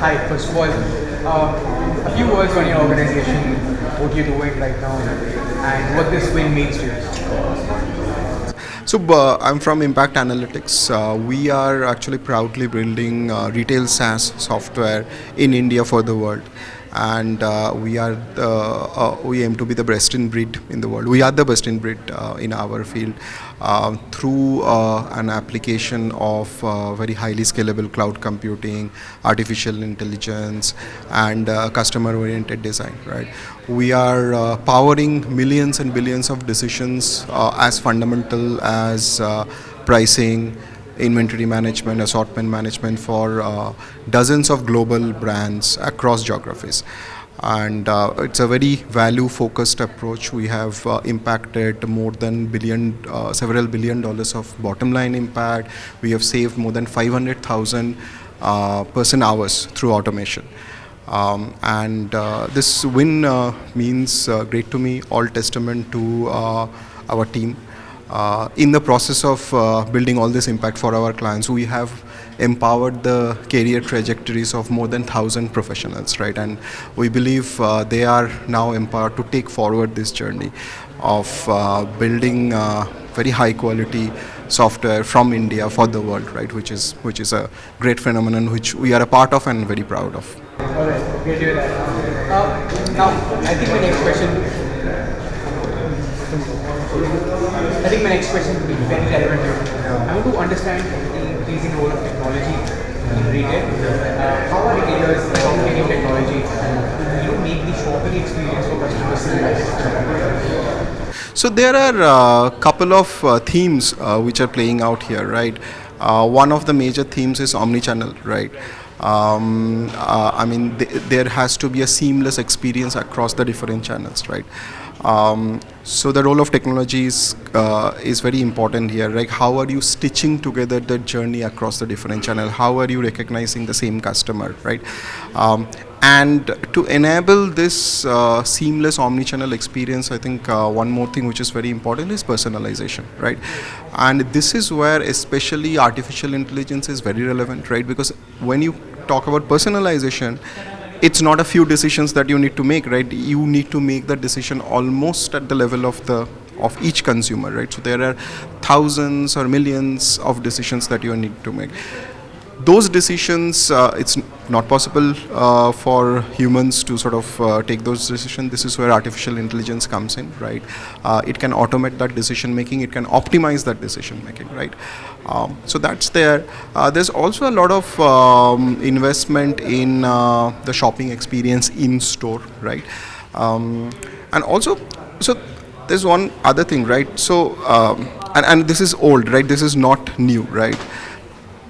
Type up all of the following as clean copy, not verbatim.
Hi, first of all, a few words on your organization, what you're doing right now, and what this win means to you. So I'm from Impact Analytics. We are actually proudly building retail SaaS software in India for the world, and we aim to be the best in breed in the world. We are the best in breed in our field through an application of very highly scalable cloud computing, artificial intelligence, and customer-oriented design. Right, we are powering millions and billions of decisions as fundamental as pricing, inventory management, assortment management for dozens of global brands across geographies. And it's a very value focused approach. We have impacted more than several billion dollars of bottom line impact. We have saved more than 500,000 person hours through automation. And this win means great to me, all testament to our team. In the process of building all this impact for our clients, we have empowered the career trajectories of more than 1,000 professionals, right? And we believe they are now empowered to take forward this journey of building very high quality software from India for the world, right? Which is a great phenomenon which we are a part of and very proud of. Alright, great to hear that. Now, I think my next question will be very relevant to you. I want to understand the increasing role of technology in retail. How are retailers adopting technology to make the shopping experience for customers seamless? So there are a couple of themes which are playing out here, right? One of the major themes is omnichannel, right? There has to be a seamless experience across the different channels, right? So the role of technology is very important here. Like, how are you stitching together the journey across the different channels? How are you recognizing the same customer, right? And to enable this seamless omnichannel experience, I think one more thing which is very important is personalization, right? And this is where especially artificial intelligence is very relevant, right? Because when you talk about personalization, it's not a few decisions that you need to make, right? You need to make the decision almost at the level of each consumer, right? So there are thousands or millions of decisions that you need to make. Those decisions, it's not possible for humans to sort of take those decisions. This is where artificial intelligence comes in, right? It can automate that decision making. It can optimize that decision making, right? So that's there. There's also a lot of investment in the shopping experience in store, right? And also, so there's one other thing, right? So, and this is old, right? This is not new, right?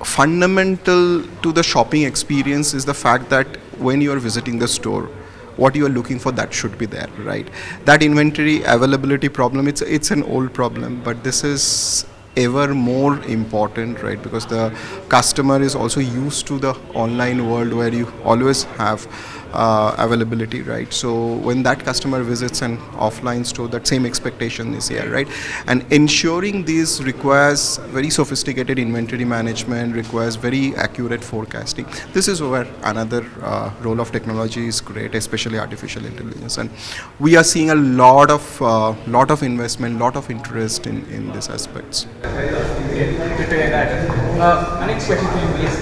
Fundamental to the shopping experience is the fact that when you are visiting the store, what you are looking for, that should be there, right? That inventory availability problem, it's an old problem, but this is ever more important, right? Because the customer is also used to the online world where you always have availability, right? So when that customer visits an offline store, that same expectation is here, right? And ensuring these requires very sophisticated inventory management, requires very accurate forecasting. This is where another role of technology is great, especially artificial intelligence. And we are seeing a lot of investment, lot of interest in these aspects. Good to hear that. My next question to you is,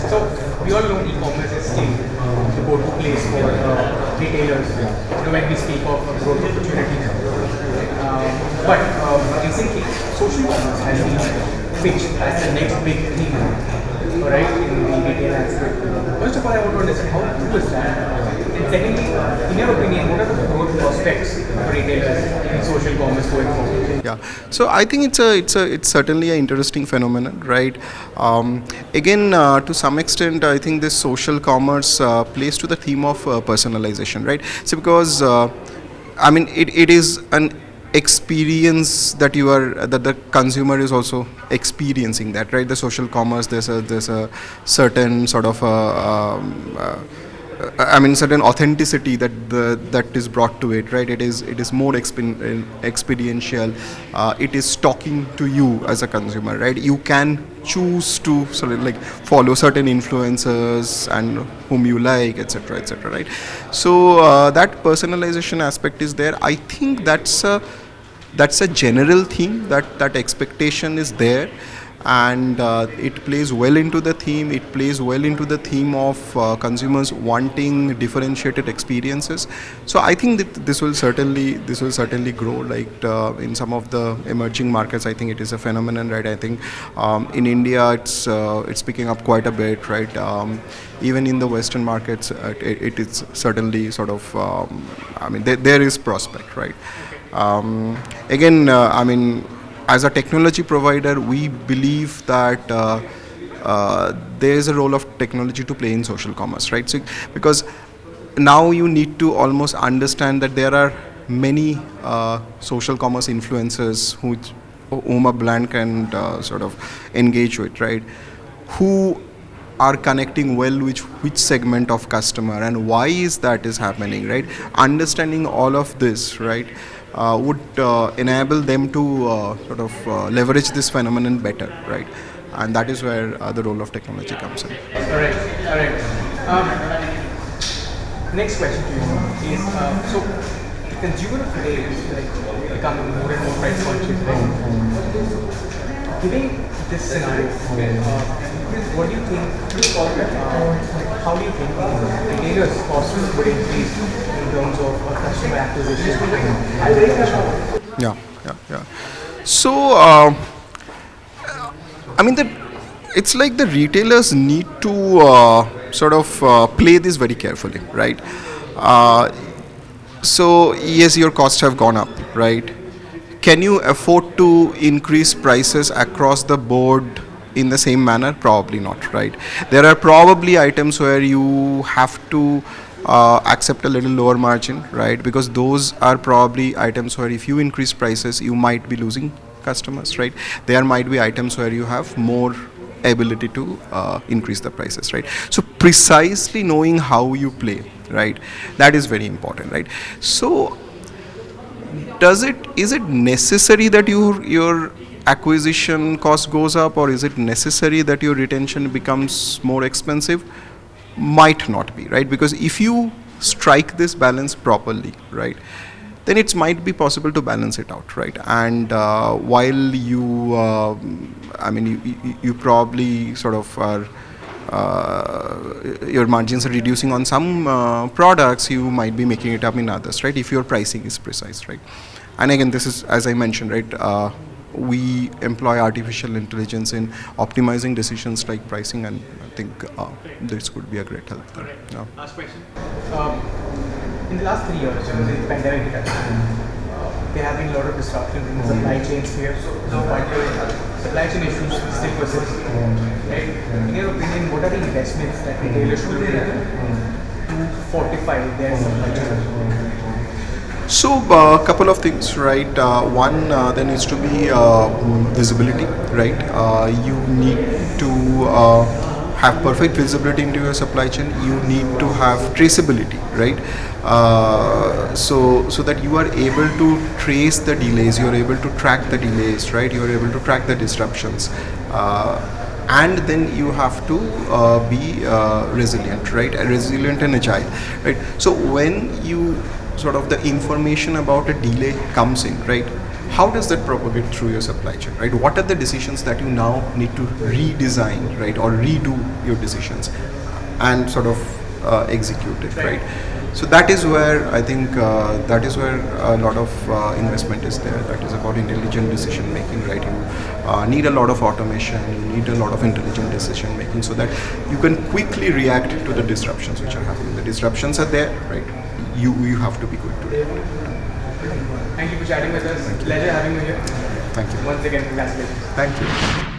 so we all know e-commerce is still the go-to place for retailers when we speak of growth opportunities. But recently, social commerce has been pitched as the next big thing, right, in the retail aspect. First of all, I want to understand how true is that? And secondly, in your opinion, what are the growth prospects for retailers in social commerce going forward? Yeah, so I think it's certainly an interesting phenomenon, right? Again, to some extent, I think this social commerce plays to the theme of personalization, right? So because it is an experience that the consumer is also experiencing that, right? The social commerce, there's a certain sort of I mean, certain authenticity that is brought to it, right? It is more experiential. It is talking to you as a consumer, right? You can choose to sort of like follow certain influencers and whom you like, etc., etc., right? So that personalization aspect is there. I think that's a general theme, that expectation is there, and it plays well into the theme. It plays well into the theme of consumers wanting differentiated experiences. So I think that this will certainly grow, like in some of the emerging markets. I think it is a phenomenon, right? I think in India it's picking up quite a bit, right? Even in the Western markets, it is certainly sort of I mean, there is prospect, right? Again, I mean, as a technology provider, we believe that there is a role of technology to play in social commerce, right? So, because now you need to almost understand that there are many social commerce influencers whom a brand can sort of engage with, right? Who are connecting well with which segment of customer, and why is happening, right? Understanding all of this, right, would enable them to sort of leverage this phenomenon better, right? And that is where the role of technology comes in. Alright, alright. Next question to you is, so the consumer of today is like becoming more and more price conscious, right? Given this scenario, what do you think, how do you think retailers' costs would increase in terms of customer acquisition? Yeah, yeah, yeah. So, I mean, it's like the retailers need to sort of play this very carefully, right? Uh, so, yes, your costs have gone up, right? Can you afford to increase prices across the board in the same manner? Probably not, right? There are probably items where you have to accept a little lower margin, right? Because those are probably items where if you increase prices, you might be losing customers, right? There might be items where you have more ability to increase the prices, right? So precisely knowing how you play, right, that is very important, right? So is it necessary that your acquisition cost goes up, or is it necessary that your retention becomes more expensive? Might not be, right? Because if you strike this balance properly, right, then it might be possible to balance it out, right? And while you I mean, you probably sort of are your margins are reducing on some products, you might be making it up in others, right? If your pricing is precise, right? And again, this is, as I mentioned, right, we employ artificial intelligence in optimizing decisions like pricing, and I think this could be a great help there. Yeah. Last question. In the last 3 years, since the pandemic hit us, there have been a lot of disruptions in the supply chain sphere. But supply chain issues still persist. Right? In your opinion, what are the investments that retailers should make to fortify their supply chain? So, a couple of things, right? One, there needs to be visibility, right? You need to have perfect visibility into your supply chain. You need to have traceability, right? So that you are able to trace the delays, you are able to track the delays, right? You are able to track the disruptions. And then you have to be resilient, right? Resilient and agile, right? So when you sort of the information about a delay comes in, right, how does that propagate through your supply chain, right? What are the decisions that you now need to redesign, right, or redo your decisions and sort of execute it, right? So that is where I think that is where a lot of investment is there. That is about intelligent decision making, right? You need a lot of automation, you need a lot of intelligent decision making, so that you can quickly react to the disruptions which are happening. The disruptions are there, right? You have to be quick to it. Thank you for chatting with us. Pleasure having you here. Thank you. Once again, congratulations. Thank you.